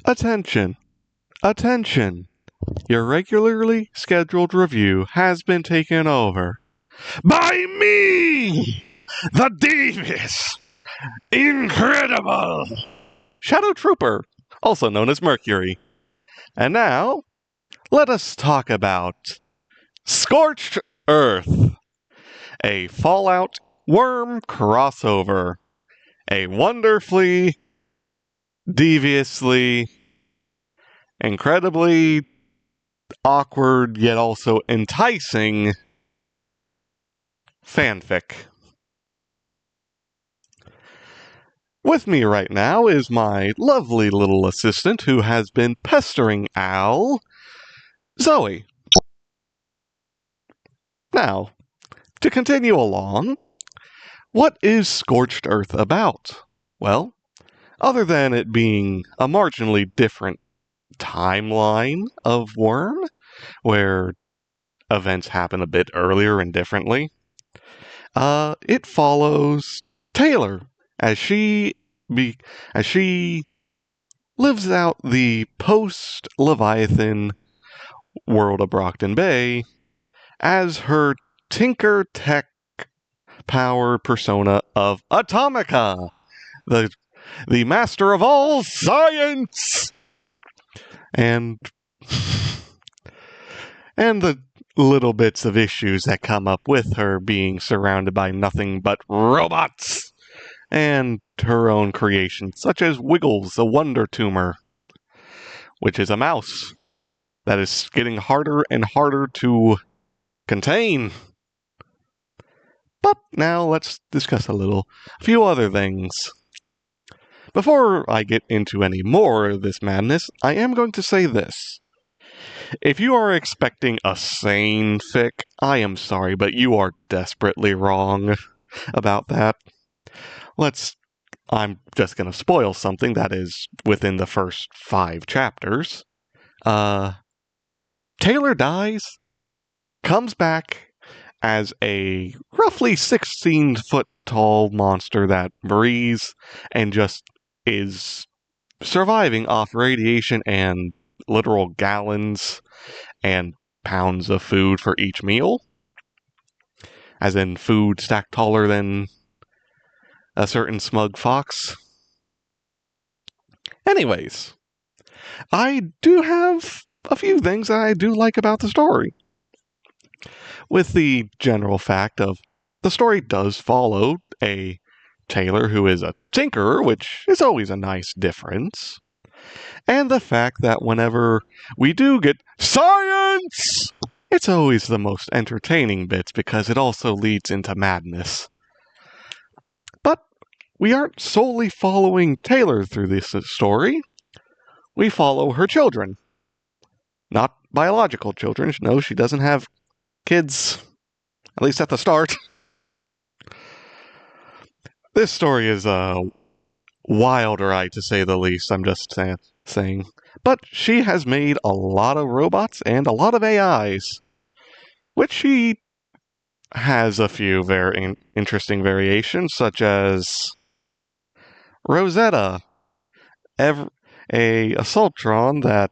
Attention! Attention! Your regularly scheduled review has been taken over by me! The devious, incredible Shadow Trooper, also known as Mercury. And now, let us talk about Scorched Earth, a Fallout worm crossover. A wonderfully, deviously, incredibly awkward yet also enticing fanfic. With me right now is my lovely little assistant who has been pestering Al, Zoe. Now, to continue along, what is Scorched Earth about? Well, other than it being a marginally different timeline of Worm, where events happen a bit earlier and differently, it follows Taylor as she lives out the post-Leviathan world of Brockton Bay as her Tinker Tech power persona of Atomica, the master of all science, and the little bits of issues that come up with her being surrounded by nothing but robots, and her own creations, such as Wiggles, the Wonder Tumor, which is a mouse that is getting harder and harder to contain. But now let's discuss a few other things. Before I get into any more of this madness, I am going to say this. If you are expecting a sane fic, I am sorry, but you are desperately wrong about that. I'm just gonna spoil something that is within the first 5 chapters. Taylor dies, comes back as a roughly 16-foot tall monster that breathes and just is surviving off radiation and literal gallons and pounds of food for each meal. As in food stacked taller than a certain smug fox. Anyways, I do have a few things that I do like about the story. With the general fact of the story does follow a Taylor who is a tinkerer, which is always a nice difference. And the fact that whenever we do get science, it's always the most entertaining bits because it also leads into madness. But we aren't solely following Taylor through this story. We follow her children. Not biological children. No, she doesn't have kids, at least at the start. This story is a wild ride, to say the least, I'm just saying. But she has made a lot of robots and a lot of AIs, which she has a few very interesting variations, such as Rosetta, a Assaultron that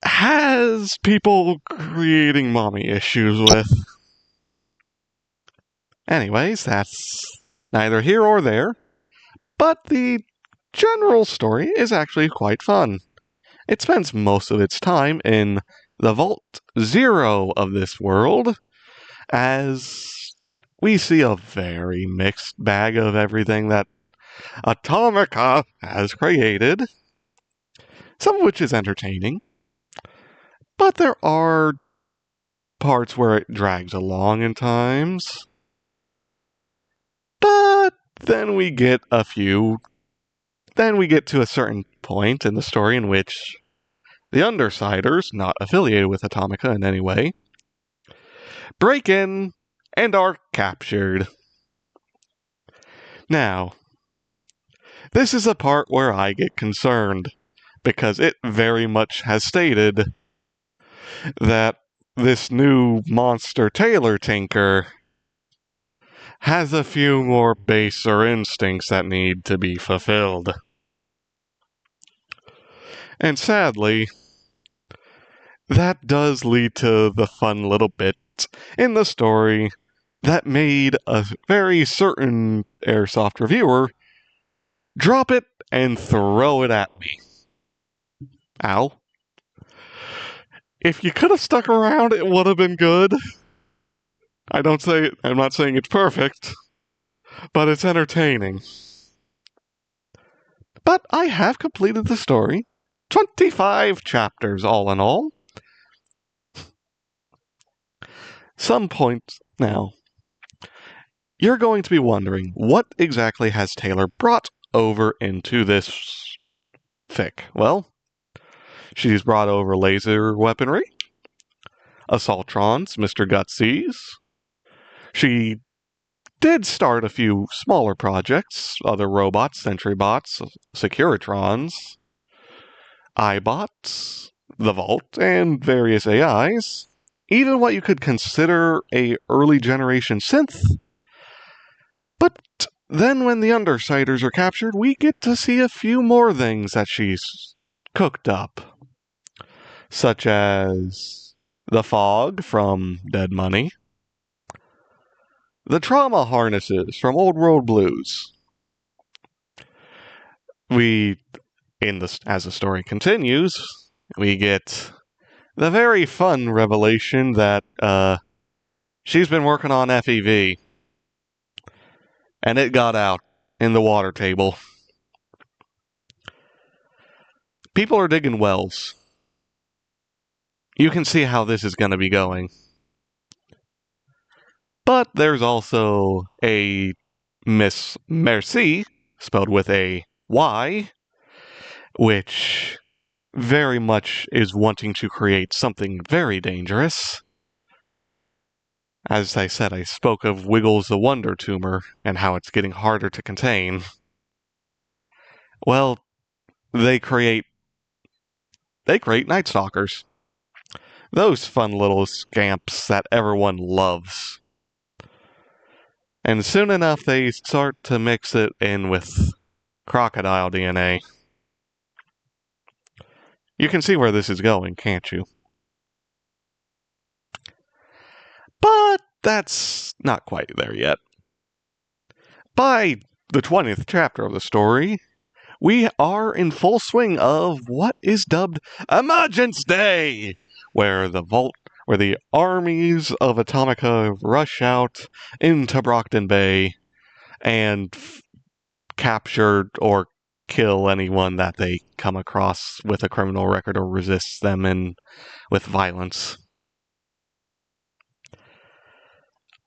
has people creating mommy issues with. Anyways, that's neither here or there, but the general story is actually quite fun. It spends most of its time in the Vault Zero of this world, as we see a very mixed bag of everything that Atomica has created, some of which is entertaining, but there are parts where it drags along in times. But then we get to a certain point in the story in which the Undersiders, not affiliated with Atomica in any way, break in and are captured. Now, this is a part where I get concerned, because it very much has stated that this new monster Taylor Tinker has a few more baser instincts that need to be fulfilled. And sadly, that does lead to the fun little bit in the story that made a very certain Airsoft reviewer drop it and throw it at me. Ow. If you could have stuck around, it would have been good. I'm not saying it's perfect, but it's entertaining. But I have completed the story. 25 chapters all in all. Some point now, you're going to be wondering, what exactly has Taylor brought over into this fic? Well, she's brought over laser weaponry, assaultrons, Mr. Gutsies. She did start a few smaller projects, other robots, sentry bots, securitrons, iBots, the Vault, and various AIs. Even what you could consider a early generation synth. But then when the Undersiders are captured, we get to see a few more things that she's cooked up. Such as the fog from Dead Money, the trauma harnesses from Old World Blues. As the story continues, we get the very fun revelation that she's been working on FEV, and it got out in the water table. People are digging wells. You can see how this is going to be going. But there's also a Miss Merci, spelled with a Y, which very much is wanting to create something very dangerous. As I said, I spoke of Wiggles the Wonder Tumor and how it's getting harder to contain. Well, they create Night Stalkers. Those fun little scamps that everyone loves. And soon enough, they start to mix it in with crocodile DNA. You can see where this is going, can't you? But that's not quite there yet. By the 20th chapter of the story, we are in full swing of what is dubbed Emergence Day, where the armies of Atomica rush out into Brockton Bay and capture or kill anyone that they come across with a criminal record or resists them with violence.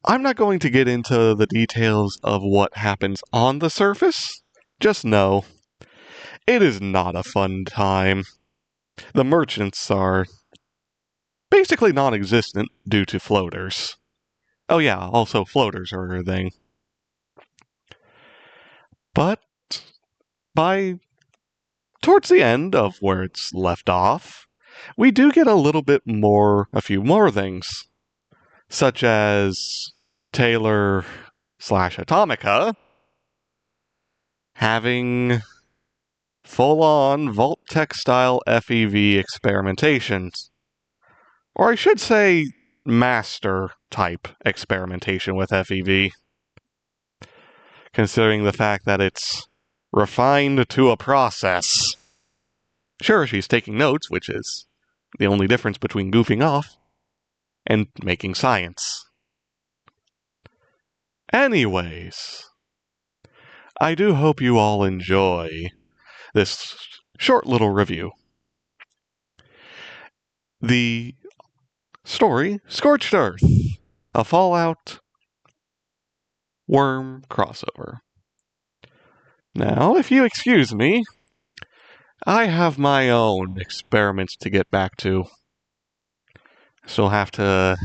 I'm not going to get into the details of what happens on the surface. Just know, it is not a fun time. The merchants are basically non-existent due to floaters. Oh yeah, also floaters are a thing. But towards the end of where it's left off, we do get a few more things. Such as Taylor / Atomica having full-on Vault-Tec style FEV experimentations. Or I should say master-type experimentation with FEV. Considering the fact that it's refined to a process. Sure, she's taking notes, which is the only difference between goofing off and making science. Anyways, I do hope you all enjoy this short little review. The story, Scorched Earth, a Fallout worm crossover. Now, if you excuse me, I have my own experiments to get back to. Still have to...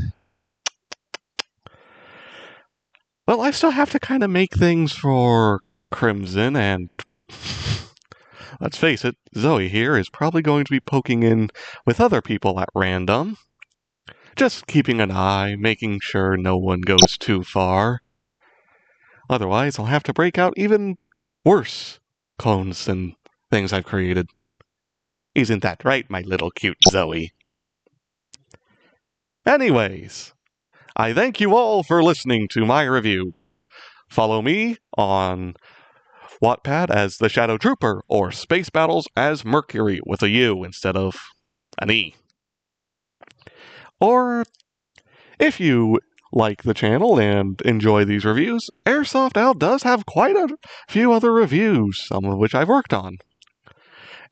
Well, I still have to kind of make things for Crimson, and let's face it, Zoe here is probably going to be poking in with other people at random. Just keeping an eye, making sure no one goes too far. Otherwise, I'll have to break out even worse clones than things I've created. Isn't that right, my little cute Zoe? Anyways, I thank you all for listening to my review. Follow me on Wattpad as the Shadow Trooper, or Space Battles as Mercury with a U instead of an E. Or, if you like the channel and enjoy these reviews, Airsoft Al does have quite a few other reviews, some of which I've worked on.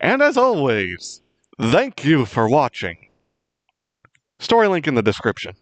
And as always, thank you for watching. Story link in the description.